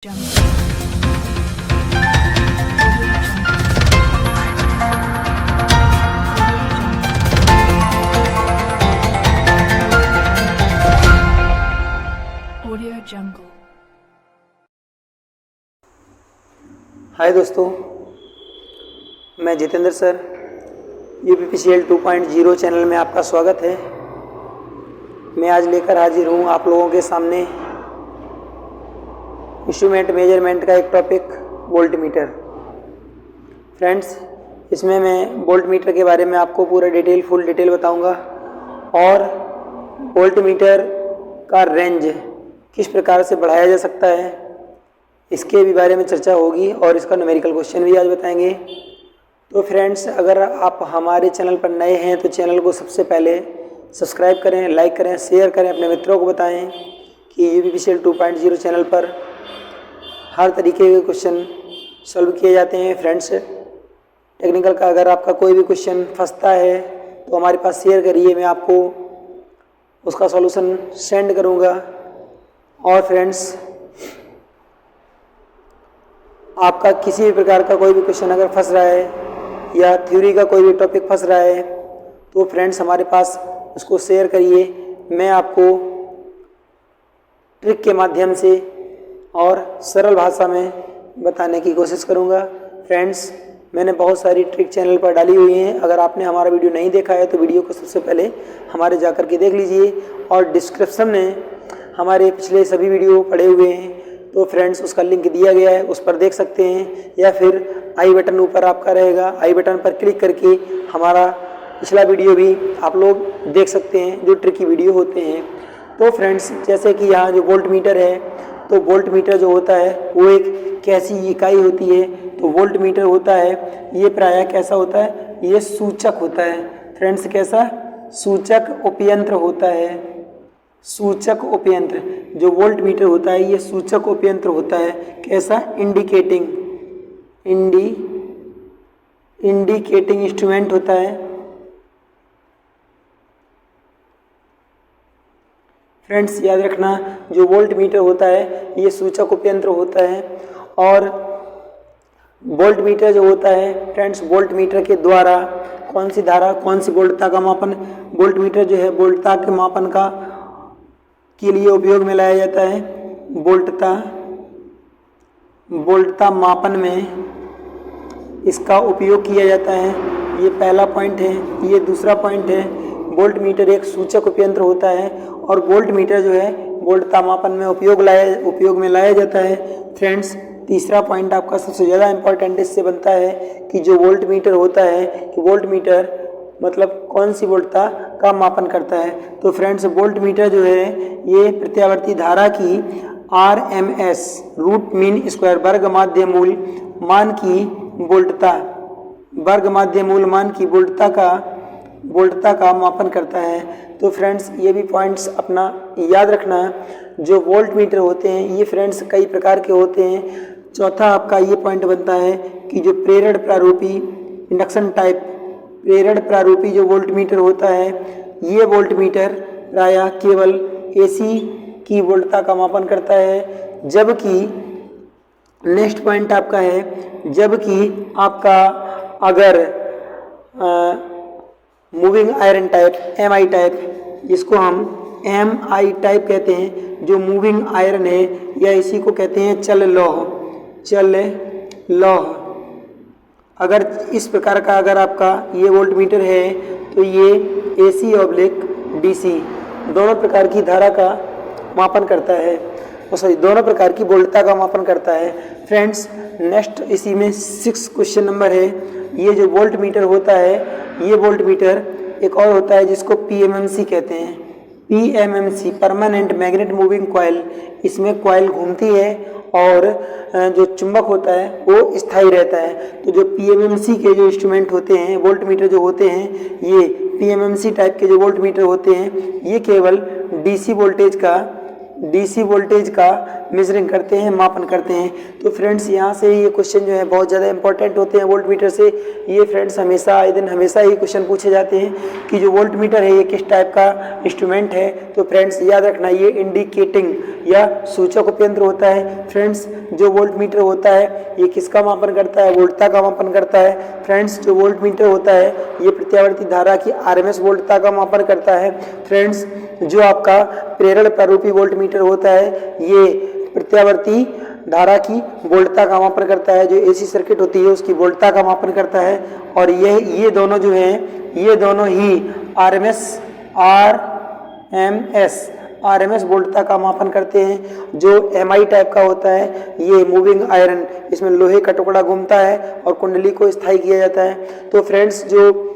हाय दोस्तों, मैं Jitendra sir, UPPCL 2.0 channel में आपका स्वागत है। मैं आज लेकर हाजिर हूँ आप लोगों के सामने इंस्ट्रूमेंट मेजरमेंट का एक टॉपिक वोल्ट मीटर। फ्रेंड्स, इसमें मैं वोल्ट मीटर के बारे में आपको पूरा फुल डिटेल बताऊंगा और वोल्ट मीटर का रेंज किस प्रकार से बढ़ाया जा सकता है इसके भी बारे में चर्चा होगी और इसका न्यूमेरिकल क्वेश्चन भी आज बताएंगे। तो फ्रेंड्स, अगर आप हमारे चैनल पर नए हैं तो चैनल को सबसे पहले सब्सक्राइब करें, लाइक करें, शेयर करें, अपने मित्रों को बताएं कि यूपीपीसीएल 2.0 चैनल पर हर तरीके के क्वेश्चन सॉल्व किए जाते हैं। फ्रेंड्स, टेक्निकल का अगर आपका कोई भी क्वेश्चन फंसता है तो हमारे पास शेयर करिए, मैं आपको उसका सॉल्यूशन सेंड करूँगा। और फ्रेंड्स, आपका किसी भी प्रकार का कोई भी क्वेश्चन अगर फंस रहा है या थ्योरी का कोई भी टॉपिक फंस रहा है तो फ्रेंड्स हमारे पास उसको शेयर करिए। मैं आपको ट्रिक के माध्यम से और सरल भाषा में बताने की कोशिश करूंगा। फ्रेंड्स, मैंने बहुत सारी ट्रिक चैनल पर डाली हुई हैं। अगर आपने हमारा वीडियो नहीं देखा है तो वीडियो को सबसे पहले हमारे जाकर के देख लीजिए और डिस्क्रिप्शन में हमारे पिछले सभी वीडियो पड़े हुए हैं, तो फ्रेंड्स उसका लिंक दिया गया है, उस पर देख सकते हैं। या फिर आई बटन ऊपर आपका रहेगा, आई बटन पर क्लिक करके हमारा पिछला वीडियो भी आप लोग देख सकते हैं जो ट्रिकी वीडियो होते हैं। तो फ्रेंड्स, जैसे कि यहाँ जो वोल्ट मीटर है, तो वोल्ट मीटर जो होता है वो एक कैसी इकाई होती है? तो वोल्ट मीटर होता है ये प्रायः कैसा होता है? ये सूचक होता है। फ्रेंड्स, कैसा? सूचक उपयंत्र होता है। सूचक उपयंत्र जो वोल्ट मीटर होता है ये सूचक उपयंत्र होता है। कैसा? इंडिकेटिंग इंस्ट्रूमेंट होता है। फ्रेंड्स, याद रखना, जो वोल्ट मीटर होता है ये सूचक उपयंत्र होता है। और वोल्ट मीटर जो होता है फ्रेंड्स, वोल्ट मीटर के द्वारा कौन सी धारा, कौन सी वोल्टता का मापन, वोल्ट मीटर जो है वोल्टता के मापन का के लिए उपयोग में लाया जाता है। वोल्टता मापन में इसका उपयोग किया जाता है। ये पहला पॉइंट है। ये दूसरा पॉइंट है, वोल्ट मीटर एक सूचक उपयंत्र होता है और वोल्ट मीटर जो है वोल्टता मापन में उपयोग में लाया जाता है। फ्रेंड्स, तीसरा पॉइंट आपका सबसे ज़्यादा इंपॉर्टेंट इससे बनता है कि जो वोल्ट मीटर होता है कि वोल्ट मीटर मतलब कौन सी वोल्टता का मापन करता है। तो फ्रेंड्स, वोल्ट मीटर जो है ये प्रत्यावर्ती धारा की RMS रूट मीन स्क्वायर वर्ग माध्य मूल मान की वोल्टता का मापन करता है। तो फ्रेंड्स, ये भी पॉइंट्स अपना याद रखना। जो वोल्ट मीटर होते हैं ये फ्रेंड्स कई प्रकार के होते हैं। चौथा आपका ये पॉइंट बनता है कि जो प्रेरण प्रारूपी इंडक्शन टाइप प्रेरण प्रारूपी जो वोल्ट मीटर होता है ये वोल्ट मीटर प्रायः केवल AC की वोल्टता का मापन करता है। जबकि नेक्स्ट पॉइंट आपका है, जबकि आपका अगर moving iron type MI type, जिसको हम MI टाइप कहते हैं, जो मूविंग आयरन है या इसी को कहते हैं चल लौह। अगर इस प्रकार का अगर आपका ये वोल्ट मीटर है तो ये AC/DC दोनों प्रकार की धारा का मापन करता है, दोनों प्रकार की वोल्टता का मापन करता है। फ्रेंड्स, नेक्स्ट इसी में 6 क्वेश्चन नंबर है। ये जो वोल्ट मीटर होता है ये वोल्ट मीटर एक और होता है जिसको PMMC कहते हैं। PMMC permanent magnet moving coil, इसमें कॉइल घूमती है और जो चुंबक होता है वो स्थायी रहता है। तो जो PMMC के जो इंस्ट्रूमेंट होते हैं, वोल्ट मीटर जो होते हैं, ये PMMC टाइप के जो वोल्ट मीटर होते हैं ये केवल डीसी वोल्टेज का मेजरिंग करते हैं, मापन करते हैं। तो फ्रेंड्स यहाँ से ये क्वेश्चन जो है बहुत ज़्यादा इंपॉर्टेंट होते हैं वोल्ट मीटर से। ये फ्रेंड्स हमेशा आए दिन हमेशा ही क्वेश्चन पूछे जाते हैं कि जो वोल्ट मीटर है ये किस टाइप का इंस्ट्रूमेंट है। तो फ्रेंड्स याद रखना ये इंडिकेटिंग या सूचक उपयंत्र होता है। फ्रेंड्स जो वोल्ट मीटर होता है ये किसका मापन करता है, वोल्टता का मापन करता है। फ्रेंड्स जो वोल्ट मीटर होता है ये प्रत्यावर्ती धारा की आरएमएस वोल्टता का मापन करता है। फ्रेंड्स जो आपका प्रेरण प्रारूपी वोल्ट मीटर होता है ये प्रत्यावर्ती धारा की वोल्टता का मापन करता है। जो एसी सर्किट होती है उसकी वोल्टता का मापन करता है। और ये दोनों जो हैं ये दोनों ही आरएमएस वोल्टता का मापन करते हैं। जो एमआई टाइप का होता है ये मूविंग आयरन, इसमें लोहे का टुकड़ा घूमता है और कुंडली को स्थायी किया जाता है। तो फ्रेंड्स जो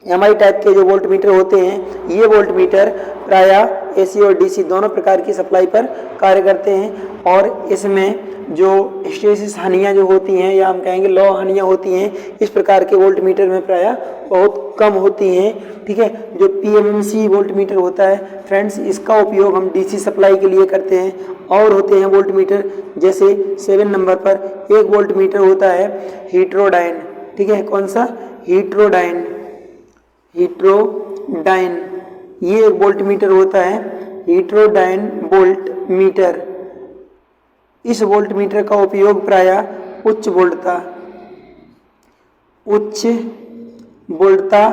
एमआई टाइप के जो वोल्ट मीटर होते हैं ये वोल्ट मीटर प्रायः एसी और डीसी दोनों प्रकार की सप्लाई पर कार्य करते हैं। और इसमें जो हिस्टैरिसीस हानियाँ जो होती हैं या हम कहेंगे लौ हानियाँ होती हैं इस प्रकार के वोल्ट मीटर में प्रायः बहुत कम होती हैं। ठीक है, जो पीएमएमसी वोल्ट मीटर होता है फ्रेंड्स इसका उपयोग हम डीसी सप्लाई के लिए करते हैं। और होते हैं वोल्ट मीटर जैसे 7 नंबर पर एक वोल्ट मीटर होता है हीट्रोडाइन। ठीक है, कौन सा, हीट्रोडाइन ये एक वोल्ट मीटर होता है, हीट्रोडाइन वोल्ट मीटर। इस वोल्ट मीटर का उपयोग प्रायः उच्च वोल्टता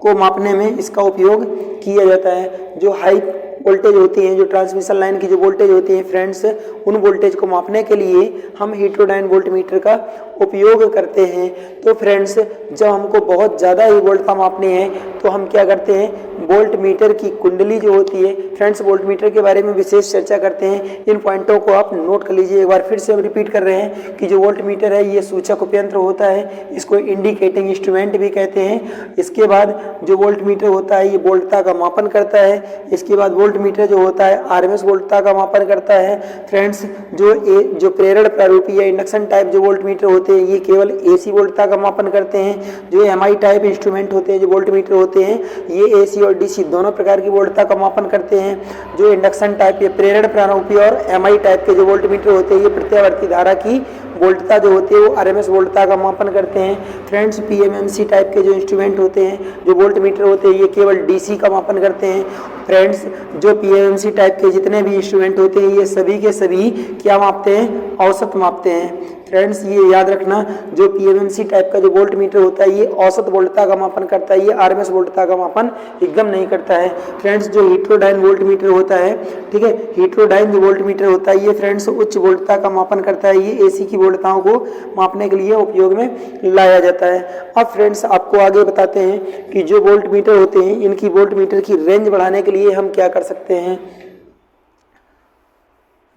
को मापने में इसका उपयोग किया जाता है। जो हाई वोल्टेज होती हैं, जो ट्रांसमिशन लाइन की जो वोल्टेज होती है फ्रेंड्स, उन वोल्टेज को मापने के लिए हम हीट्रोडाइन वोल्ट मीटर का उपयोग करते हैं। तो फ्रेंड्स जब हमको बहुत ज़्यादा ही वोल्टता मापनी है तो हम क्या करते हैं, वोल्ट मीटर की कुंडली जो होती है फ्रेंड्स, वोल्ट मीटर के बारे में विशेष चर्चा करते हैं। इन पॉइंटों को आप नोट कर लीजिए। एक बार फिर से हम रिपीट कर रहे हैं कि जो वोल्ट मीटर है ये सूचक उपयंत्र होता है, इसको इंडिकेटिंग इंस्ट्रूमेंट भी कहते हैं। इसके बाद जो वोल्ट मीटर होता है ये वोल्टता का मापन करता है। इसके बाद वोल्ट मीटर जो होता है आरएमएस वोल्टता का मापन करता है। फ्रेंड्स जो प्रेरण प्रारूपी या इंडक्शन टाइप जो वोल्ट मीटर होते हैं ये केवल एसी वोल्टता का मापन करते हैं। जो एमआई टाइप इंस्ट्रूमेंट होते हैं जो वोल्ट मीटर होते हैं ये एसी और डीसी दोनों प्रकार की वोल्टता का मापन करते हैं। जो इंडक्शन टाइप ये प्रेरण प्रारूपी और एमआई टाइप के जो वोल्ट मीटर होते हैं ये प्रत्यावर्ती धारा की वोल्टता जो होती है वो आरएमएस वोल्टता का मापन करते हैं। फ्रेंड्स पीएमएमसी टाइप के जो इंस्ट्रूमेंट होते हैं जो वोल्ट मीटर होते हैं ये केवल डीसी का मापन करते हैं। फ्रेंड्स जो पीएमएमसी टाइप के जितने भी इंस्ट्रूमेंट होते हैं ये सभी के सभी क्या मापते हैं, औसत मापते हैं। फ्रेंड्स ये याद रखना जो पीएमएमसी टाइप का जो वोल्ट मीटर होता है ये औसत वोल्टता का मापन करता है, ये आरएमएस वोल्टता का मापन एकदम नहीं करता है। फ्रेंड्स जो हीट्रोडाइन वोल्ट मीटर होता है, ठीक है, हीट्रोडाइन जो वोल्ट मीटर होता है ये फ्रेंड्स उच्च वोल्टता का मापन करता है। ये एसी की वोल्टताओं को मापने के लिए उपयोग में लाया जाता है। अब फ्रेंड्स आपको आगे बताते हैं कि जो वोल्ट मीटर होते हैं इनकी वोल्ट मीटर की रेंज बढ़ाने के लिए हम क्या कर सकते हैं।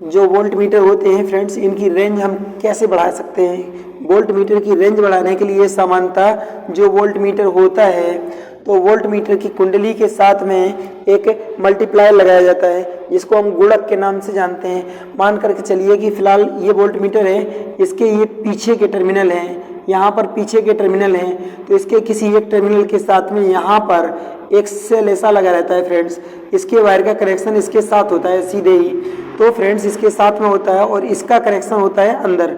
जो वोल्ट मीटर होते हैं फ्रेंड्स इनकी रेंज हम कैसे बढ़ा सकते हैं। वोल्ट मीटर की रेंज बढ़ाने के लिए सामान्यतः जो वोल्ट मीटर होता है तो वोल्ट मीटर की कुंडली के साथ में एक मल्टीप्लायर लगाया जाता है जिसको हम गुणक के नाम से जानते हैं। मान करके चलिए कि फिलहाल ये वोल्ट मीटर है, इसके ये पीछे के टर्मिनल हैं, यहाँ पर पीछे के टर्मिनल हैं, तो इसके किसी एक टर्मिनल के साथ में यहाँ पर एक सेल ऐसा लगा रहता है फ्रेंड्स। इसके वायर का कनेक्शन इसके साथ होता है सीधे ही, तो फ्रेंड्स इसके साथ में होता है और इसका कनेक्शन होता है अंदर।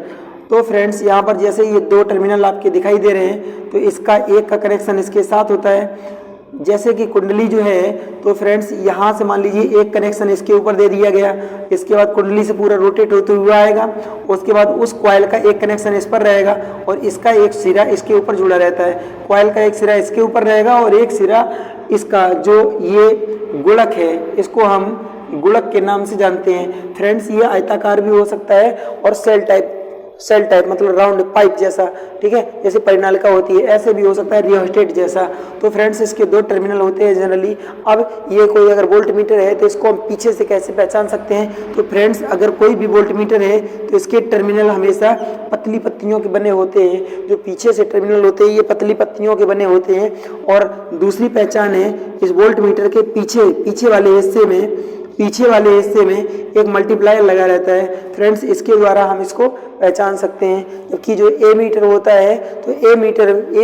तो फ्रेंड्स यहाँ पर जैसे ये दो टर्मिनल आपके दिखाई दे रहे हैं तो इसका एक का कनेक्शन इसके साथ होता है। जैसे कि कुंडली जो है तो फ्रेंड्स यहाँ से मान लीजिए एक कनेक्शन इसके ऊपर दे दिया गया, इसके बाद कुंडली से पूरा रोटेट होते हुए आएगा, उसके बाद उस कॉइल का एक कनेक्शन इस पर रहेगा और इसका एक सिरा इसके ऊपर जुड़ा रहता है। कॉइल का एक सिरा इसके ऊपर रहेगा और एक सिरा इसका जो ये गुणक है इसको हम गुणक के नाम से जानते हैं। फ्रेंड्स ये आयताकार भी हो सकता है और सेल टाइप मतलब राउंड पाइप जैसा, ठीक है, जैसे परिनालिका होती है ऐसे भी हो सकता है, रियोस्टेट जैसा। तो फ्रेंड्स इसके दो टर्मिनल होते हैं जनरली। अब ये कोई अगर वोल्ट मीटर है तो इसको हम पीछे से कैसे पहचान सकते हैं। तो फ्रेंड्स अगर कोई भी वोल्ट मीटर है तो इसके टर्मिनल हमेशा पतली पत्तियों के बने होते हैं। जो पीछे से टर्मिनल होते हैं ये पतली पत्तियों के बने होते हैं। और दूसरी पहचान है इस वोल्ट मीटर के पीछे वाले हिस्से में पीछे वाले हिस्से में एक मल्टीप्लायर लगा रहता है फ्रेंड्स, इसके द्वारा हम इसको पहचान सकते हैं। जबकि जो ए मीटर होता है तो ए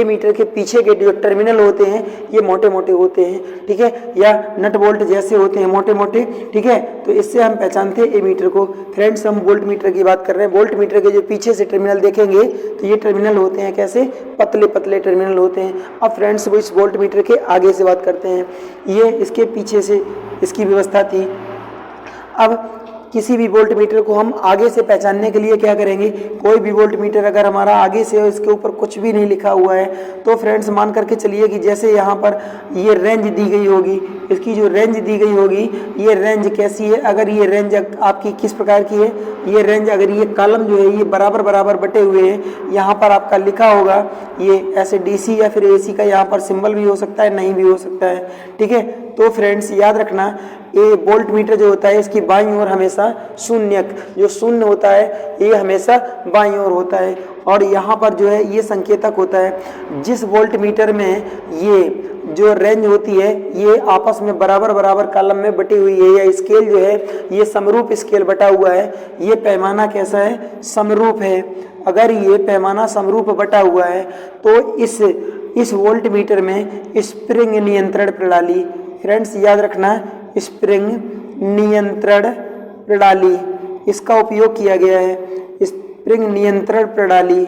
मीटर के पीछे के जो टर्मिनल होते हैं ये मोटे मोटे होते हैं, ठीक है, या नट बोल्ट जैसे होते हैं मोटे मोटे, ठीक है। तो इससे हम पहचानते हैं ए मीटर को। फ्रेंड्स हम वोल्ट मीटर की बात कर रहे हैं। वोल्ट मीटर के जो पीछे से टर्मिनल देखेंगे तो ये टर्मिनल होते हैं कैसे, पतले पतले टर्मिनल होते हैं। अब फ्रेंड्स वो इस वोल्ट मीटर के आगे से बात करते हैं। ये इसके पीछे से इसकी व्यवस्था थी। अब किसी भी वोल्ट मीटर को हम आगे से पहचानने के लिए क्या करेंगे, कोई भी वोल्ट मीटर अगर हमारा आगे से इसके ऊपर कुछ भी नहीं लिखा हुआ है तो फ्रेंड्स मान करके चलिए कि जैसे यहाँ पर ये रेंज दी गई होगी, इसकी जो रेंज दी गई होगी ये रेंज कैसी है, अगर ये रेंज आपकी किस प्रकार की है, ये रेंज अगर ये कॉलम जो है ये बराबर बराबर बटे हुए हैं, यहाँ पर आपका लिखा होगा ये ऐसे DC या फिर AC का यहाँ पर सिंबल भी हो सकता है, नहीं भी हो सकता है, ठीक है। तो फ्रेंड्स याद रखना ये वोल्ट मीटर जो होता है इसकी बाईं ओर हमेशा शून्यक, जो शून्य होता है ये हमेशा बाईं ओर होता है, और यहाँ पर जो है ये संकेतक होता है। जिस वोल्ट मीटर में ये जो रेंज होती है ये आपस में बराबर बराबर कॉलम में बटी हुई है, या स्केल जो है ये समरूप स्केल बटा हुआ है, ये पैमाना कैसा है, समरूप है। अगर ये पैमाना समरूप बटा हुआ है तो इस वोल्ट मीटर में स्प्रिंग नियंत्रण प्रणाली, फ्रेंड्स याद रखना स्प्रिंग नियंत्रण प्रणाली, इसका उपयोग किया गया है। स्प्रिंग नियंत्रण प्रणाली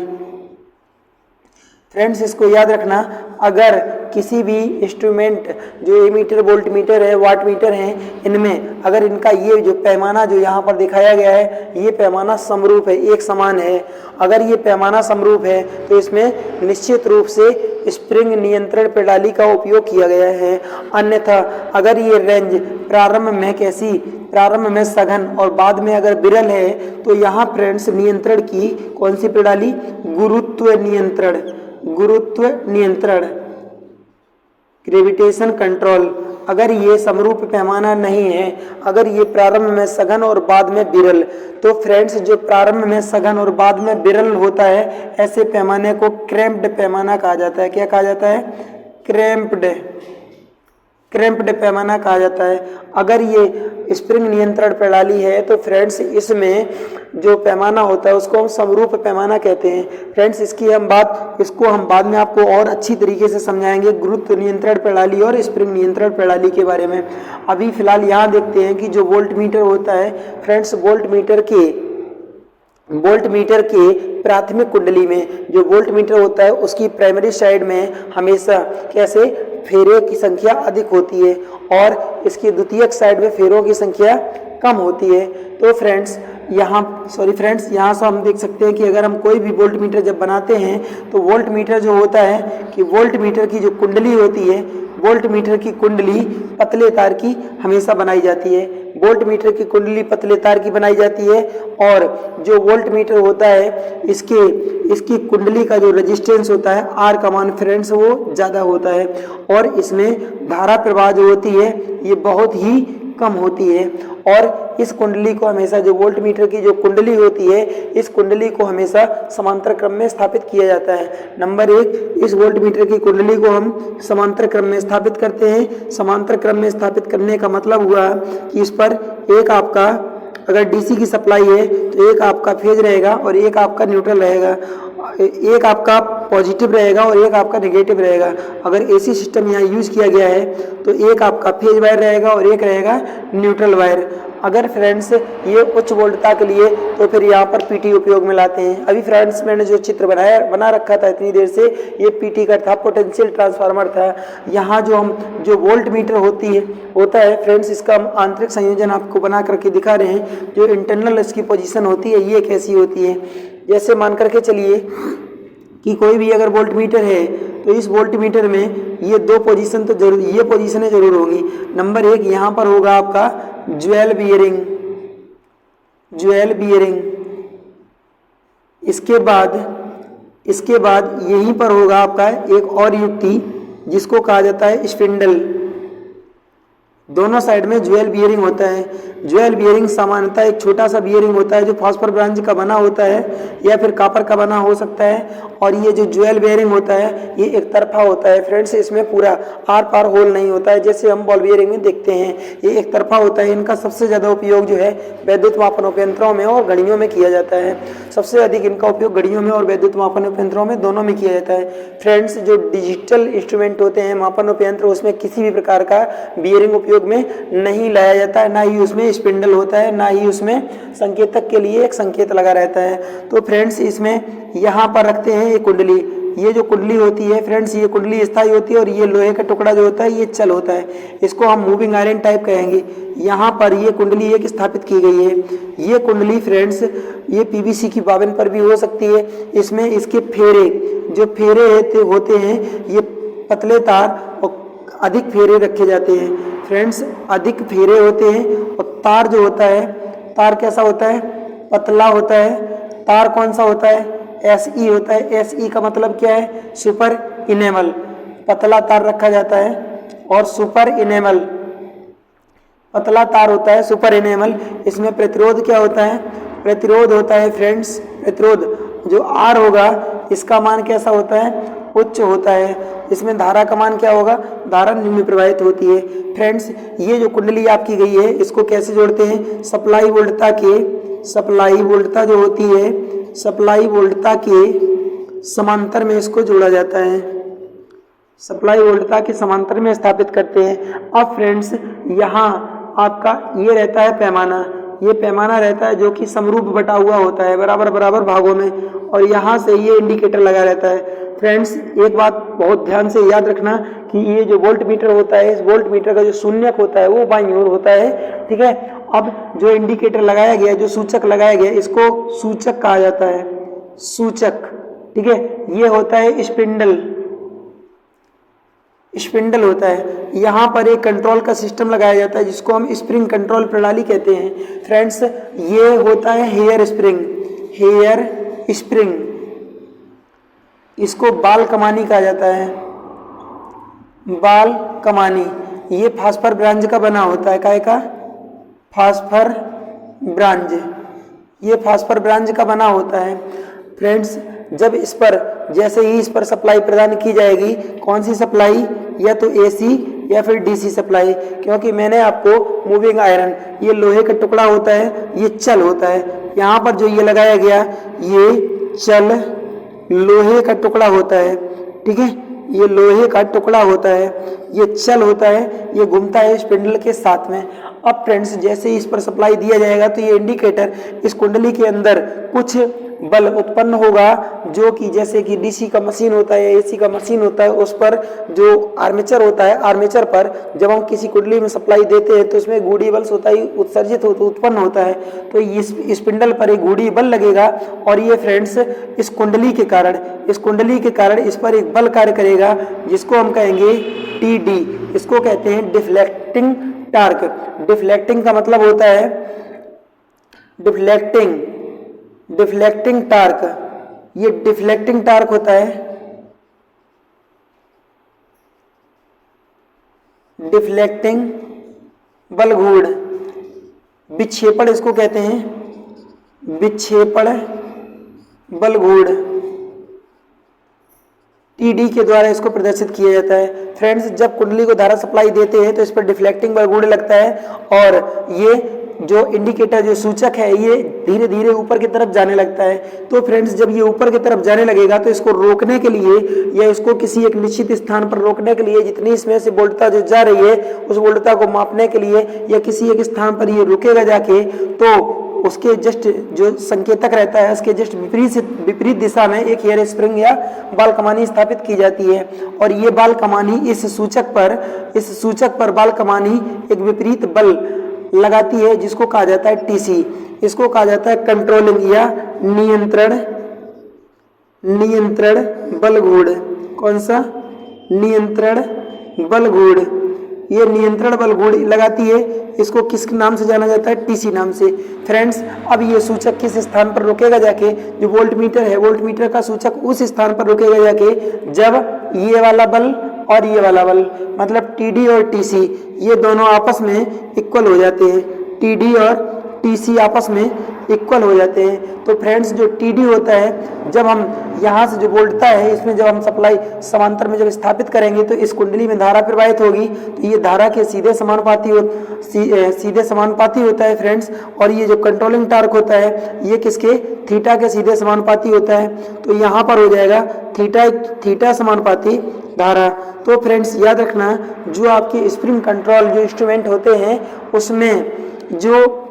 फ्रेंड्स इसको याद रखना, अगर किसी भी इंस्ट्रूमेंट जो एमीटर वोल्ट मीटर है वाट मीटर है इनमें अगर इनका ये जो पैमाना जो यहाँ पर दिखाया गया है ये पैमाना समरूप है, एक समान है, अगर ये पैमाना समरूप है तो इसमें निश्चित रूप से स्प्रिंग नियंत्रण प्रणाली का उपयोग किया गया है। अन्यथा अगर ये रेंज प्रारंभ में कैसी, प्रारंभ में सघन और बाद में अगर विरल है तो यहाँ फ्रेंड्स नियंत्रण की कौन सी प्रणाली, गुरुत्व नियंत्रण ग्रेविटेशन कंट्रोल, अगर ये समरूप पैमाना नहीं है, अगर ये प्रारंभ में सघन और बाद में विरल, तो फ्रेंड्स जो प्रारंभ में सघन और बाद में विरल होता है ऐसे पैमाने को क्रैम्प्ड पैमाना कहा जाता है। क्या कहा जाता है, क्रैम्प्ड पैमाना कहा जाता है। अगर ये स्प्रिंग नियंत्रण प्रणाली है तो फ्रेंड्स इसमें जो पैमाना होता है उसको हम समरूप पैमाना कहते हैं। फ्रेंड्स इसको हम बाद में आपको और अच्छी तरीके से समझाएंगे गुरुत्व नियंत्रण प्रणाली और स्प्रिंग नियंत्रण प्रणाली के बारे में। अभी फिलहाल यहाँ देखते हैं कि जो वोल्ट मीटर होता है फ्रेंड्स, वोल्ट मीटर के प्राथमिक कुंडली में जो वोल्ट मीटर होता है उसकी प्राइमरी साइड में हमेशा कैसे फेरे की संख्या अधिक होती है और इसकी द्वितीयक साइड में फेरों की संख्या कम होती है। तो फ्रेंड्स यहाँ से हम देख सकते हैं कि अगर हम कोई भी वोल्ट मीटर जब बनाते हैं तो वोल्ट मीटर जो होता है कि वोल्ट मीटर की जो कुंडली होती है, वोल्ट मीटर की कुंडली पतले तार की हमेशा बनाई जाती है, वोल्ट मीटर की कुंडली पतले तार की बनाई जाती है। और जो वोल्ट मीटर होता है इसकी कुंडली का जो रेजिस्टेंस होता है आर का मान फ्रेंड्स वो ज़्यादा होता है और इसमें धारा प्रवाह जो होती है ये बहुत ही कम होती है। और इस कुंडली को हमेशा जो वोल्ट मीटर की जो कुंडली होती है इस कुंडली को हमेशा समांतर क्रम में स्थापित किया जाता है। नंबर 1, इस वोल्ट मीटर की कुंडली को हम समांतर क्रम में स्थापित करते हैं। समांतर क्रम में स्थापित करने का मतलब हुआ कि इस पर एक आपका अगर DC की सप्लाई है तो एक आपका फेज रहेगा और एक आपका न्यूट्रल रहेगा, एक आपका पॉजिटिव रहेगा और एक आपका नेगेटिव रहेगा। अगर AC सिस्टम यहाँ यूज किया गया है तो एक आपका फेज वायर रहेगा और एक रहेगा न्यूट्रल वायर। अगर फ्रेंड्स ये उच्च वोल्टता के लिए तो फिर यहाँ पर PT उपयोग में लाते हैं। अभी फ्रेंड्स मैंने जो चित्र बना रखा था इतनी देर से ये PT का था, पोटेंशियल ट्रांसफार्मर था। यहाँ जो वोल्ट मीटर होता है फ्रेंड्स इसका हम आंतरिक संयोजन आपको बना करके दिखा रहे हैं। जो इंटरनल इसकी पोजीशन होती है ये कैसी होती है, जैसे मान करके चलिए कि कोई भी अगर वोल्ट मीटर है तो इस वोल्ट मीटर में ये दो पोजीशन तो जरूर, ये पोजीशनें जरूर होंगी। नंबर 1 यहाँ पर होगा आपका ज्वेल बियरिंग, इसके बाद यहीं पर होगा आपका एक और युक्ति जिसको कहा जाता है स्पिंडल, दोनों साइड में ज्वेल बियरिंग होता है। ज्वेल बियरिंग सामान्यतः एक छोटा सा बियरिंग होता है जो फास्फोर ब्रांच का बना होता है या फिर कॉपर का बना हो सकता है। और ये जो ज्वेल बियरिंग होता है ये एक तरफा होता है फ्रेंड्स, इसमें पूरा आर पार होल नहीं होता है जैसे हम बॉल बियरिंग में देखते हैं, ये एक तरफा होता है। इनका सबसे ज़्यादा उपयोग जो है वैद्युत मापन उपयंत्रों में और घड़ियों में किया जाता है। सबसे अधिक इनका उपयोग घड़ियों में और वैद्युत मापन उपयंत्रों में दोनों में किया जाता है। फ्रेंड्स, जो डिजिटल इंस्ट्रूमेंट होते हैं मापन उपयंत्र, उसमें किसी भी प्रकार का बियरिंग उपयोग में नहीं लाया जाता है, ना ही उसमें स्पिंडल होता है, ना ही उसमें संकेतक के लिए एक संकेत लगा रहता है। तो फ्रेंड्स, इसमें यहाँ पर रखते हैं ये कुंडली। ये जो कुंडली होती है फ्रेंड्स, ये कुंडली स्थायी होती है और ये लोहे का टुकड़ा जो होता है ये चल होता है, इसको हम मूविंग आयरन टाइप कहेंगे। यहाँ पर ये कुंडली एक स्थापित की गई है। ये कुंडली फ्रेंड्स ये पीवीसी की बावन पर भी हो सकती है। इसमें इसके फेरे, जो फेरे होते हैं ये पतले तार और अधिक फेरे रखे जाते हैं। फ्रेंड्स, अधिक फेरे होते हैं और तार जो होता है, तार कैसा होता है, पतला होता है। तार कौन सा होता है, SE होता है। SE का मतलब क्या है, सुपर इनेमल। पतला तार रखा जाता है और सुपर इनेमल, पतला तार होता है, सुपर इनेमल। इसमें प्रतिरोध क्या होता है, प्रतिरोध होता है फ्रेंड्स, प्रतिरोध जो R होगा इसका मान कैसा होता है, उच्च होता है। इसमें धारा का मान क्या होगा, धारा निम्न प्रवाहित होती है। फ्रेंड्स, ये जो कुंडली आपकी गई है इसको कैसे जोड़ते हैं, सप्लाई वोल्टता के, सप्लाई वोल्टता जो होती है, सप्लाई वोल्टता के समांतर में इसको जोड़ा जाता है, सप्लाई वोल्टता के समांतर में स्थापित करते हैं। अब फ्रेंड्स, यहाँ आपका ये रहता है पैमाना, ये पैमाना रहता है जो कि समरूप बटा हुआ होता है बराबर बराबर भागों में, और यहाँ से ये इंडिकेटर लगा रहता है। फ्रेंड्स, एक बात बहुत ध्यान से याद रखना कि ये जो वोल्ट मीटर होता है, इस वोल्ट मीटर का जो शून्यक होता है वो बाईं ओर होता है, ठीक है। अब जो इंडिकेटर लगाया गया, जो सूचक लगाया गया, इसको सूचक कहा जाता है, सूचक, ठीक है। ये होता है स्पिंडल, स्पिंडल होता है। यहाँ पर एक कंट्रोल का सिस्टम लगाया जाता है जिसको हम स्प्रिंग कंट्रोल प्रणाली कहते हैं। फ्रेंड्स, ये होता है हेयर स्प्रिंग, हेयर स्प्रिंग, इसको बाल कमानी कहा जाता है, बाल कमानी। ये फास्फर ब्रांज का बना होता है, काय का, फास्फर ब्रांज, ये फास्फर ब्रांज का बना होता है। फ्रेंड्स, जब इस पर, जैसे ही इस पर सप्लाई प्रदान की जाएगी, कौन सी सप्लाई, या तो AC या फिर DC सप्लाई, क्योंकि मैंने आपको मूविंग आयरन, ये लोहे का टुकड़ा होता है, ये चल होता है। यहाँ पर जो ये लगाया गया ये चल लोहे का टुकड़ा होता है, ठीक है, ये लोहे का टुकड़ा होता है, ये चल होता है, ये घूमता है स्पिंडल के साथ में। अब फ्रेंड्स, जैसे ही इस पर सप्लाई दिया जाएगा तो ये इंडिकेटर इस कुंडली के अंदर कुछ बल उत्पन्न होगा, जो कि जैसे कि DC का मशीन होता है, AC का मशीन होता है, उस पर जो आर्मेचर होता है, आर्मेचर पर जब हम किसी कुंडली में सप्लाई देते हैं तो उसमें गूढ़ी बल होता है, उत्सर्जित होता, उत्पन्न होता है। तो इस स्पिंडल पर एक गूढ़ी बल लगेगा और ये फ्रेंड्स इस कुंडली के कारण, इस कुंडली के कारण इस पर एक बल कार्य करेगा जिसको हम कहेंगे TD, इसको कहते हैं डिफ्लेक्टिंग टार्क। डिफ्लेक्टिंग का मतलब होता है डिफ्लेक्टिंग, डिफ्लेक्टिंग टार्क, ये डिफ्लेक्टिंग टार्क होता है, डिफ्लेक्टिंग बलघूर्ण, विक्षेपण इसको कहते हैं, विक्षेपण बलघूर्ण, TD के द्वारा इसको प्रदर्शित किया जाता है। फ्रेंड्स, जब कुंडली को धारा सप्लाई देते हैं तो इस पर डिफ्लेक्टिंग बलघूर्ण लगता है और ये जो इंडिकेटर, जो सूचक है, ये धीरे धीरे ऊपर की तरफ जाने लगता है। तो फ्रेंड्स, जब ये ऊपर की तरफ जाने लगेगा तो इसको रोकने के लिए या इसको किसी एक निश्चित स्थान पर रोकने के लिए, जितनी इसमें से वोल्टता जो जा रही है उस वोल्टता को मापने के लिए या किसी एक स्थान पर ये रुकेगा जाके, तो उसके जस्ट जो संकेतक रहता है उसके जस्ट विपरीत दिशा में एक हेयर स्प्रिंग या बाल कमानी स्थापित की जाती है। और ये बाल कमानी इस सूचक पर बाल कमानी एक विपरीत बल लगाती है जिसको कहा जाता है TC, इसको कहा जाता है कंट्रोलिंग या नियंत्रण बलघूर्ण। कौन सा, नियंत्रण बलघूर्ण, ये नियंत्रण बलघूर्ण लगाती है, इसको किस नाम से जाना जाता है, TC नाम से। फ्रेंड्स, अब ये सूचक किस स्थान पर रुकेगा जाके, जो वोल्ट मीटर है, वोल्ट मीटर का सूचक उस स्थान पर रुकेगा जाके जब ये वाला बल और ये वाला बल्ब, मतलब TD और TC ये दोनों आपस में इक्वल हो जाते हैं, TD और TC आपस में इक्वल हो जाते हैं। तो फ्रेंड्स जो TD होता है, जब हम यहाँ से जो वोल्टता है इसमें जब हम सप्लाई समांतर में जब स्थापित करेंगे तो इस कुंडली में धारा प्रवाहित होगी, तो ये धारा के सीधे समानुपाती होता है फ्रेंड्स। और ये जो कंट्रोलिंग टार्क होता है ये किसके, थीटा के सीधे समानुपाती होता है। तो यहाँ पर हो जाएगा थीटा समानुपाती धारा। तो फ्रेंड्स याद रखना, जो आपके स्प्रिंग कंट्रोल जो इंस्ट्रूमेंट होते हैं उसमें जो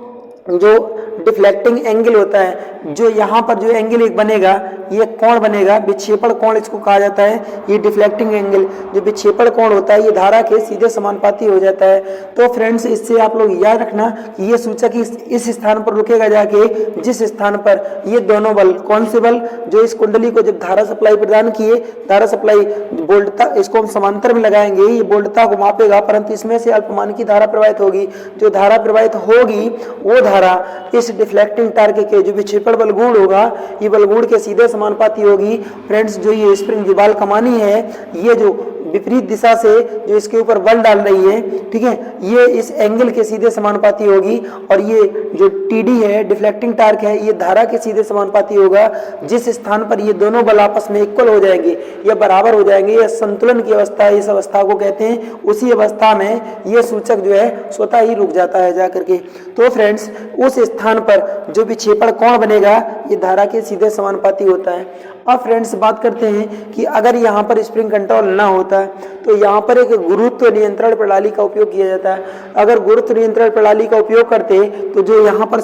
डिफ्लेक्टिंग एंगल होता है, जो यहाँ पर जो एंगल एक बनेगा ये कोण बनेगा, विक्षेपण कोण इसको कहा जाता है। ये डिफ्लेक्टिंग एंगल जो विक्षेपण कोण होता है ये धारा के सीधे समानुपाती हो जाता है। तो फ्रेंड्स इससे आप लोग याद रखना कि ये सूचक इस स्थान पर रुकेगा जाके जिस स्थान पर ये दोनों बल, कौन से बल, जो इस कुंडली को जब धारा सप्लाई प्रदान किए, धारा सप्लाई वोल्टता इसको हम समांतर में लगाएंगे, ये वोल्टता को मापेगा, परंतु इसमें से अल्पमान की धारा प्रवाहित होगी। जो धारा प्रवाहित होगी वो धारा इस डिफ्लेक्टिंग टार्क के जो विक्षेपण बलगुण होगा ये बलगुण के सीधे समानुपाती होगी। फ्रेंड्स जो ये स्प्रिंग जो बाल कमानी है ये जो विपरीत दिशा से जो इसके ऊपर बल डाल रही है, ठीक है, ये इस एंगल के सीधे समानुपाती होगी। और ये जो TD है डिफ्लेक्टिंग टार्क है ये धारा के सीधे समानुपाती होगा। जिस स्थान पर ये दोनों बल आपस में इक्वल हो जाएंगे या बराबर हो जाएंगे, या संतुलन की अवस्था इस अवस्था को कहते हैं, उसी अवस्था में ये सूचक जो है स्वतः ही रुक जाता है जाकर के। तो फ्रेंड्स उस स्थान पर जो विक्षेपण कोण बनेगा ये धारा के सीधे समानुपाती होता है। अब फ्रेंड्स बात करते हैं कि अगर यहाँ पर स्प्रिंग कंट्रोल ना होता तो यहाँ पर एक गुरुत्व नियंत्रण प्रणाली का उपयोग किया जाता है। अगर गुरुत्व नियंत्रण प्रणाली का उपयोग करते तो जो यहाँ पर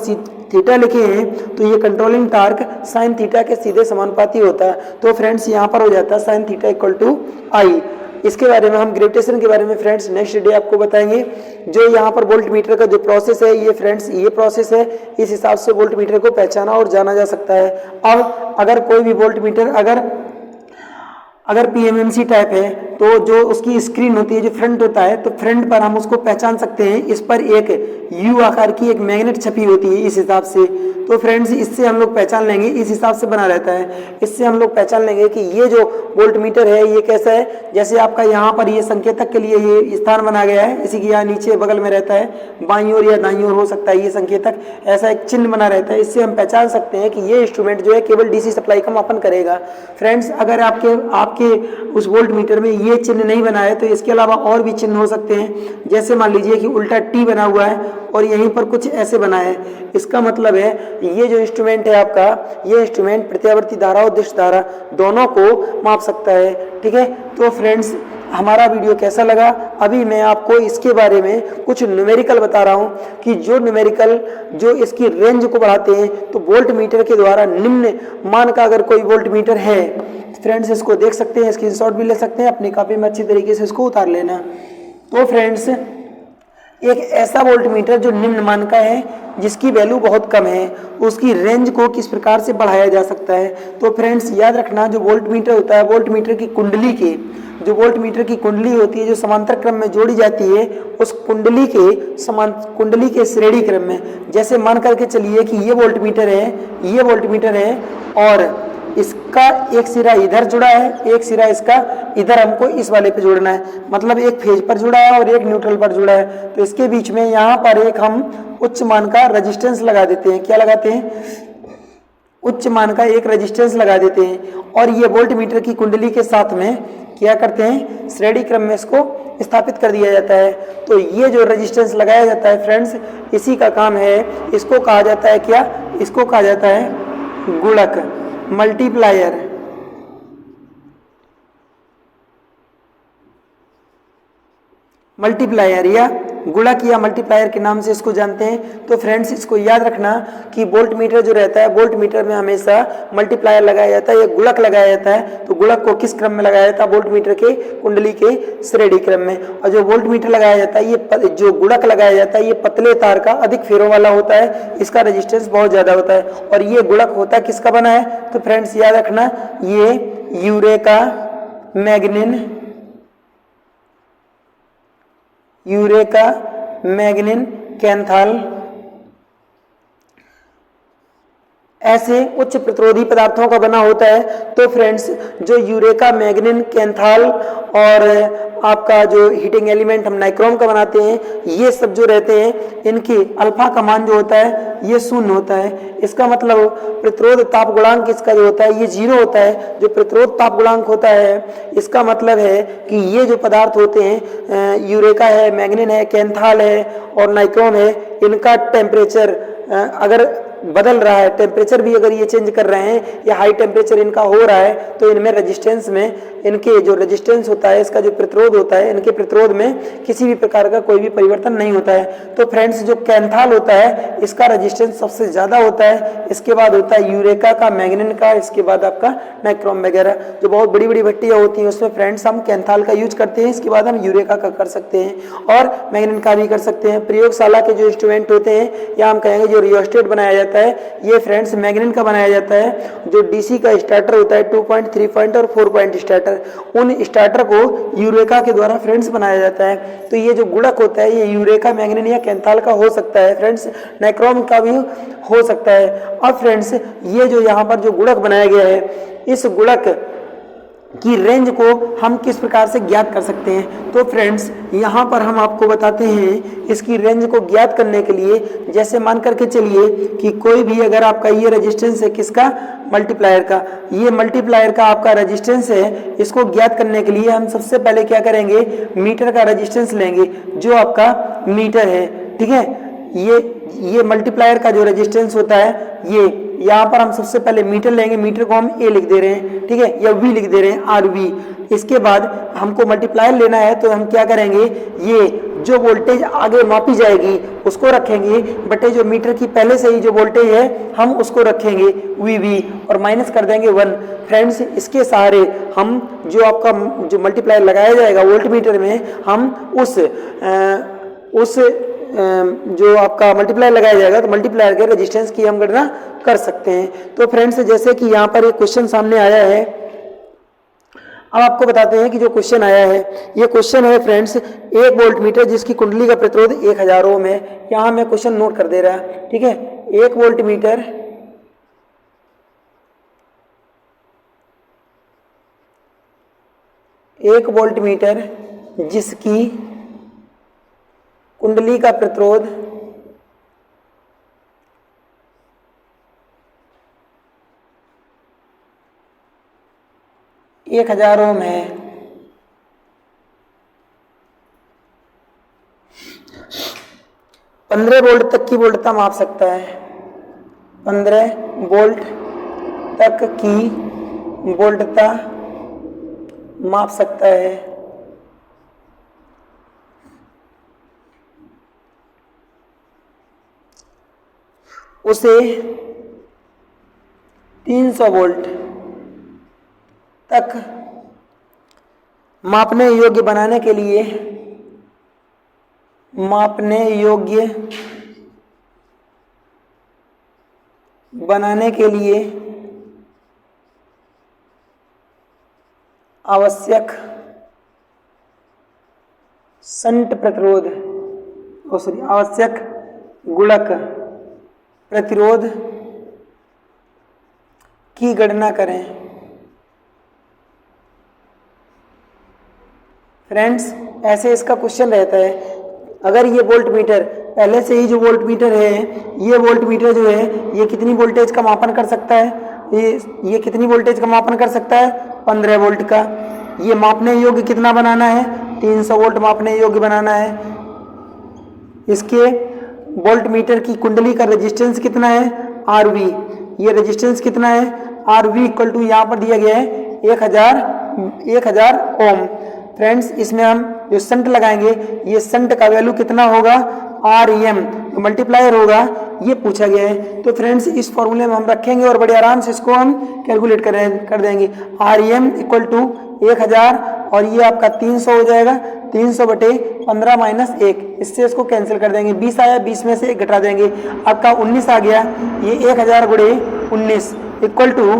थीटा लिखे हैं तो ये कंट्रोलिंग टार्क साइन थीटा के सीधे समानुपाती होता है। तो फ्रेंड्स यहाँ पर हो जाता है साइन थीटा इक्वल टू आई। इसके बारे में हम ग्रेविटेशन के बारे में फ्रेंड्स नेक्स्ट डे आपको बताएंगे। जो यहाँ पर वोल्ट मीटर का जो प्रोसेस है ये फ्रेंड्स ये प्रोसेस है, इस हिसाब से वोल्ट मीटर को पहचाना और जाना जा सकता है। अब अगर कोई भी वोल्ट मीटर अगर PMMC टाइप है तो जो उसकी स्क्रीन होती है, जो फ्रंट होता है, तो फ्रंट पर हम उसको पहचान सकते हैं। इस पर एक U आकार की एक मैग्नेट छपी होती है इस हिसाब से। तो फ्रेंड्स इससे हम लोग पहचान लेंगे, इस हिसाब से बना रहता है। इससे हम लोग पहचान लेंगे कि ये जो वोल्ट मीटर है ये कैसा है। जैसे आपका यहाँ पर ये संकेतक के लिए ये स्थान बना गया है, इसी के यहाँ नीचे बगल में रहता है, बाईं ओर या दाईं ओर हो सकता है ये संकेतक, ऐसा एक चिन्ह बना रहता है। इससे हम पहचान सकते हैं कि ये इंस्ट्रूमेंट जो है केवल DC सप्लाई का मापन करेगा। फ्रेंड्स अगर आपके उस वोल्ट मीटर में ये चिन्ह नहीं बना है तो इसके अलावा और भी चिन्ह हो सकते हैं। जैसे मान लीजिए कि उल्टा T बना हुआ है और यहीं पर कुछ ऐसे बना है, इसका मतलब है ये जो इंस्ट्रूमेंट है आपका, ये इंस्ट्रूमेंट प्रत्यावर्ती धारा और दिश धारा दोनों को माप सकता है। ठीक है, तो फ्रेंड्स हमारा वीडियो कैसा लगा, अभी मैं आपको इसके बारे में कुछ न्यूमेरिकल बता रहा हूँ कि जो न्यूमेरिकल जो इसकी रेंज को बढ़ाते हैं। तो वोल्ट मीटर के द्वारा निम्न मान का अगर कोई वोल्ट मीटर है फ्रेंड्स इसको देख सकते हैं, स्क्रीनशॉट भी ले सकते हैं, अपनी कॉपी में अच्छी तरीके से इसको उतार लेना। तो फ्रेंड्स एक ऐसा वोल्ट मीटर जो निम्न मान का है, जिसकी वैल्यू बहुत कम है, उसकी रेंज को किस प्रकार से बढ़ाया जा सकता है। तो फ्रेंड्स याद रखना, जो वोल्ट मीटर होता है, वोल्ट मीटर की कुंडली होती है जो समांतर क्रम में जोड़ी जाती है, उस कुंडली के श्रेणी क्रम में, जैसे मान करके चलिए कि ये वोल्ट मीटर है और इसका एक सिरा इधर जुड़ा है, एक सिरा इसका इधर हमको इस वाले पे जोड़ना है, मतलब एक फेज पर जुड़ा है और एक न्यूट्रल पर जुड़ा है। तो इसके बीच में यहाँ पर एक हम उच्च मान का रेजिस्टेंस लगा देते हैं। क्या लगाते हैं? उच्च मान का एक रेजिस्टेंस लगा देते हैं। और ये वोल्ट मीटर की कुंडली के साथ में क्या करते हैं, श्रेणी क्रम में इसको स्थापित कर दिया जाता है। तो ये जो रेजिस्टेंस लगाया जाता है फ्रेंड्स, इसी का काम है, इसको कहा जाता है क्या, इसको कहा जाता है गुणक, मल्टीप्लायर या गुणक या मल्टीप्लायर के नाम से इसको जानते हैं। तो फ्रेंड्स इसको याद रखना कि वोल्ट मीटर जो रहता है, वोल्ट मीटर में हमेशा मल्टीप्लायर लगाया जाता है या गुणक लगाया जाता है। तो गुणक को किस क्रम में लगाया जाता है? वोल्ट मीटर के कुंडली के श्रेणी क्रम में। और जो वोल्ट मीटर लगाया जाता है, ये जो गुणक लगाया जाता है, ये पतले तार का अधिक फेरों वाला होता है, इसका रेजिस्टेंस बहुत ज्यादा होता है। और ये गुणक होता है किसका बना है? तो फ्रेंड्स याद रखना, ये यूरेका मैग्निन कैंथल ऐसे उच्च प्रतिरोधी पदार्थों का बना होता है। तो फ्रेंड्स जो यूरेका, मैग्नीन, कैंथाल और आपका जो हीटिंग एलिमेंट हम नाइक्रोम का बनाते हैं, ये सब जो रहते हैं इनके अल्फा का मान जो होता है ये 0 होता है। इसका मतलब प्रतिरोध ताप गुणांक इसका जो होता है ये 0 होता है। जो प्रतिरोध ताप गुणांक होता है इसका मतलब है कि ये जो पदार्थ होते हैं यूरेका है, मैग्नीन है, कैंथाल है और नाइक्रोम है, इनका टेम्परेचर अगर बदल रहा है, टेम्परेचर भी अगर ये चेंज कर रहे हैं या हाई टेम्परेचर इनका हो रहा है, तो इनमें रेजिस्टेंस में, इनके जो रेजिस्टेंस होता है, इसका जो प्रतिरोध होता है, इनके प्रतिरोध में किसी भी प्रकार का कोई भी परिवर्तन नहीं होता है। तो फ्रेंड्स जो कैंथाल होता है इसका रेजिस्टेंस सबसे ज़्यादा होता है, इसके बाद होता है यूरेका का, मैग्नीन का, इसके बाद आपका नाइक्रोम वगैरह। जो बहुत बड़ी बड़ी भट्टियाँ होती हैं उसमें फ्रेंड्स हम कैंथाल का यूज करते हैं, इसके बाद हम यूरेका का कर सकते हैं और मैग्नीन का भी कर सकते हैं। प्रयोगशाला के जो इंस्ट्रूमेंट होते हैं या हम कहेंगे जो रियोस्टेट बनाया जाता है, ये फ्रेंड्स मैग्नीन का बनाया जाता है। जो डीसी का स्टार्टर होता है 2 पॉइंट, 3 पॉइंट और 4 पॉइंट स्टार्टर, उन स्टार्टर को यूरेका के द्वारा फ्रेंड्स बनाया जाता है। तो ये जो गुणक होता है ये यूरेका, मैग्नीन या कैंथाल का हो सकता है फ्रेंड्स, नाइक्रोम का भी हो सकता है। अब फ्रेंड्स ये जो यहाँ पर जो गुणक बनाया गया है, इस गुणक की रेंज को हम किस प्रकार से ज्ञात कर सकते हैं? तो फ्रेंड्स यहाँ पर हम आपको बताते हैं इसकी रेंज को ज्ञात करने के लिए, जैसे मान करके चलिए कि कोई भी अगर आपका ये रेजिस्टेंस है किसका, मल्टीप्लायर का, ये मल्टीप्लायर का आपका रेजिस्टेंस है, इसको ज्ञात करने के लिए हम सबसे पहले क्या करेंगे, मीटर का रेजिस्टेंस लेंगे जो आपका मीटर है, ठीक है। ये मल्टीप्लायर का जो रेजिस्टेंस होता है, ये यहाँ पर हम सबसे पहले मीटर लेंगे, मीटर को हम ए लिख दे रहे हैं, ठीक है, या वी लिख दे रहे हैं, आर वी। इसके बाद हमको मल्टीप्लायर लेना है तो हम क्या करेंगे, ये जो वोल्टेज आगे मापी जाएगी उसको रखेंगे, बटे जो मीटर की पहले से ही जो वोल्टेज है हम उसको रखेंगे वी वी और माइनस कर देंगे 1। फ्रेंड्स इसके सहारे हम जो आपका जो मल्टीप्लायर लगाया जाएगा वोल्ट मीटर में, हम उस जो आपका मल्टीप्लायर लगाया जाएगा तो मल्टीप्लायर के रेजिस्टेंस की हम गणना कर सकते हैं। तो फ्रेंड्स जैसे कि यहाँ पर एक क्वेश्चन सामने आया है, अब आपको बताते हैं कि जो क्वेश्चन आया है, ये क्वेश्चन है फ्रेंड्स 1 वोल्ट मीटर जिसकी कुंडली का प्रतिरोध 1000 ओम है। यहाँ मैं क्वेश्चन नोट कर दे रहा, ठीक है। 1 वोल्ट मीटर जिसकी कुंडली का प्रतिरोध 1000 ओम है, 15 वोल्ट तक की वोल्टता माप सकता है, 15 वोल्ट तक की वोल्टता माप सकता है। उसे 300 वोल्ट तक मापने योग्य बनाने के लिए आवश्यक शंट प्रतिरोध आवश्यक गुणक प्रतिरोध की गणना करें। फ्रेंड्स ऐसे इसका क्वेश्चन रहता है, अगर ये वोल्ट मीटर पहले से ही जो वोल्ट मीटर है, ये वोल्ट मीटर जो है ये कितनी वोल्टेज का मापन कर सकता है, ये कितनी वोल्टेज का मापन कर सकता है, 15 वोल्ट का। ये मापने योग्य कितना बनाना है, 300 वोल्ट मापने योग्य बनाना है। इसके वोल्ट मीटर की कुंडली का रेजिस्टेंस कितना है, आर वी। ये रेजिस्टेंस कितना है, आर वी इक्वल टू यहाँ पर दिया गया है 1000 ओम। फ्रेंड्स इसमें हम जो शंट लगाएंगे, ये शंट का वैल्यू कितना होगा, आर एम मल्टीप्लायर होगा, ये पूछा गया है। तो फ्रेंड्स इस फॉर्मूले में हम रखेंगे और बड़े आराम से इसको हम कैलकुलेट कर देंगे। आर एम इक्वल टू 1000 और ये आपका 300 हो जाएगा, 300 बटे 15 माइनस 1, इससे इसको कैंसिल कर देंगे। 20 आया, 20 में से 1 घटा देंगे, आपका 19 आ गया। ये 1000 गुणे 19 इक्वल टू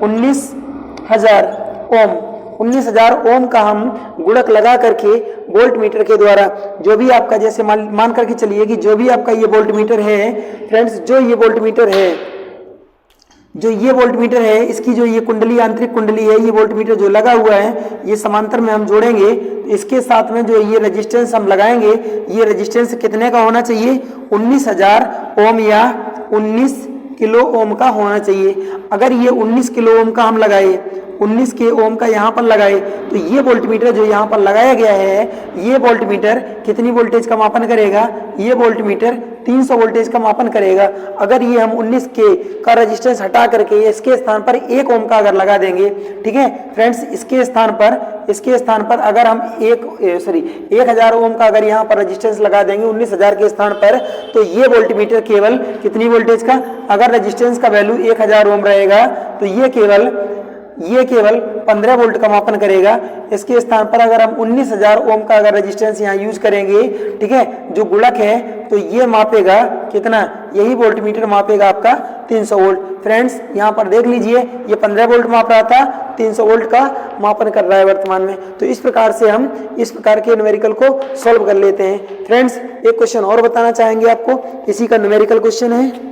19,000 ओम। 19,000 ओम का हम गुणक लगा करके वोल्ट मीटर के द्वारा जो भी आपका, जैसे मान करके चलिए कि जो भी आपका ये वोल्ट मीटर है फ्रेंड्स, जो ये वोल्ट मीटर है जो ये वोल्टमीटर है, इसकी जो ये कुंडली, आंतरिक कुंडली है, ये वोल्टमीटर जो लगा हुआ है, ये समांतर में हम जोड़ेंगे तो इसके साथ में जो ये रेजिस्टेंस हम लगाएंगे, ये रेजिस्टेंस कितने का होना चाहिए? 19,000 ओम या 19 किलो ओम का होना चाहिए। अगर ये 19 किलो ओम का हम लगाए, 19 के ओम का यहाँ पर लगाए, तो ये वोल्टमीटर जो यहाँ पर लगाया गया है, ये वोल्टमीटर कितनी वोल्टेज का मापन करेगा? ये वोल्टमीटर 300 वोल्टेज का मापन करेगा। अगर ये हम 19 के का रेजिस्टेंस हटा करके इसके स्थान पर 1 ओम का अगर लगा देंगे, ठीक है फ्रेंड्स, इसके स्थान पर अगर हम 1000 ओम का अगर यहाँ पर रेजिस्टेंस लगा देंगे 19,000 के स्थान पर, तो ये वोल्टमीटर केवल कितनी वोल्टेज का, अगर रेजिस्टेंस का वैल्यू 1000 ओम रहेगा तो ये केवल 15 वोल्ट का मापन करेगा। इसके स्थान पर अगर हम 19,000 ओम का अगर रेजिस्टेंस यहाँ यूज करेंगे, ठीक है, जो गुणक है, तो ये मापेगा कितना? यही वोल्टमीटर मापेगा आपका 300 वोल्ट। फ्रेंड्स यहाँ पर देख लीजिए, ये 15 वोल्ट माप रहा था, 300 वोल्ट का मापन कर रहा है वर्तमान में। तो इस प्रकार से हम इस प्रकार के न्यूमेरिकल को सॉल्व कर लेते हैं। फ्रेंड्स एक क्वेश्चन और बताना चाहेंगे आपको, इसी का न्यूमेरिकल क्वेश्चन है।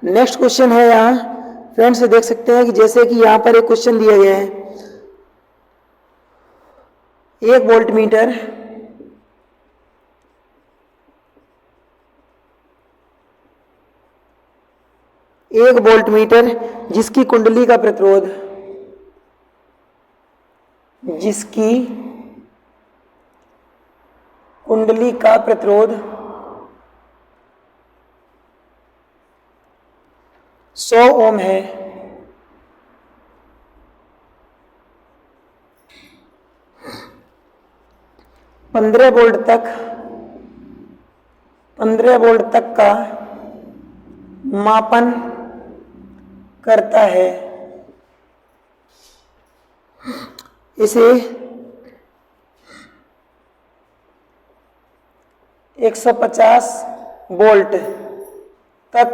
नेक्स्ट क्वेश्चन है यहाँ फ्रेंड्स, देख सकते हैं कि जैसे कि यहाँ पर एक क्वेश्चन दिया गया है, एक वोल्टमीटर जिसकी कुंडली का प्रतिरोध 100 ओम है, पंद्रह वोल्ट तक का मापन करता है, इसे 150 वोल्ट तक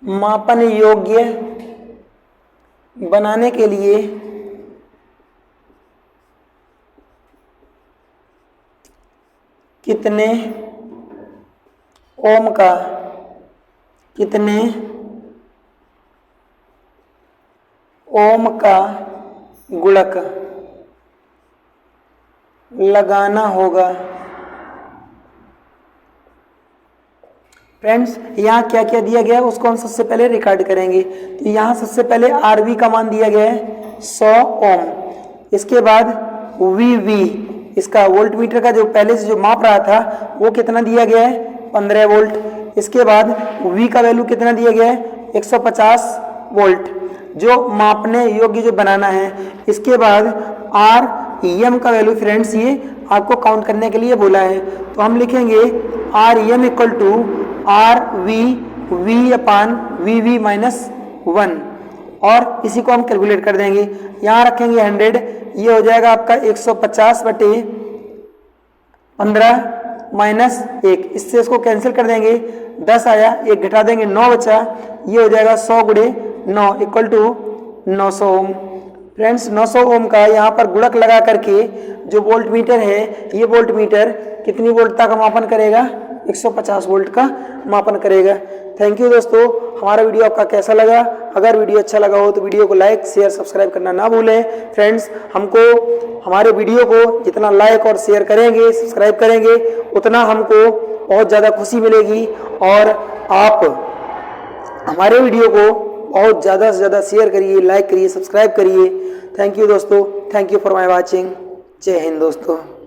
मापन योग्य बनाने के लिए कितने ओम का गुणक लगाना होगा। फ्रेंड्स यहाँ क्या क्या दिया गया है उसको हम सबसे पहले रिकॉर्ड करेंगे। तो यहाँ सबसे पहले आरवी का मान दिया गया है 100 ओम, इसके बाद वीवी, इसका वोल्टमीटर का जो पहले से जो माप रहा था वो कितना दिया गया है 15 वोल्ट। इसके बाद वी का वैल्यू कितना दिया गया है 150 वोल्ट जो मापने योग्य जो बनाना है। इसके बाद आर एम का वैल्यू फ्रेंड्स ये आपको काउंट करने के लिए बोला है, तो हम लिखेंगे R M equal to R V upon V V minus 1 और इसी को हम कैलकुलेट कर देंगे। यहाँ रखेंगे 100, ये हो जाएगा आपका 150 बटे 15 माइनस 1, इससे इसको कैंसिल कर देंगे, 10 आया, 1 घटा देंगे 9 बचा, ये हो जाएगा 100 गुणे 9 इक्वल टू 900 ओम। फ्रेंड्स 900 ओम का यहाँ पर गुणक लगा करके जो वोल्टमीटर है ये वोल्टमीटर कितनी वोल्ट का मापन करेगा 150 वोल्ट का मापन करेगा। थैंक यू दोस्तों, हमारा वीडियो आपका कैसा लगा? अगर वीडियो अच्छा लगा हो तो वीडियो को लाइक शेयर सब्सक्राइब करना ना भूलें। फ्रेंड्स हमको हमारे वीडियो को जितना लाइक और शेयर करेंगे सब्सक्राइब करेंगे उतना हमको बहुत ज़्यादा खुशी मिलेगी और आप हमारे वीडियो को बहुत ज़्यादा से ज़्यादा शेयर करिए, लाइक करिए, सब्सक्राइब करिए। थैंक यू दोस्तों, thank you for my watching. जय हिंद दोस्तों।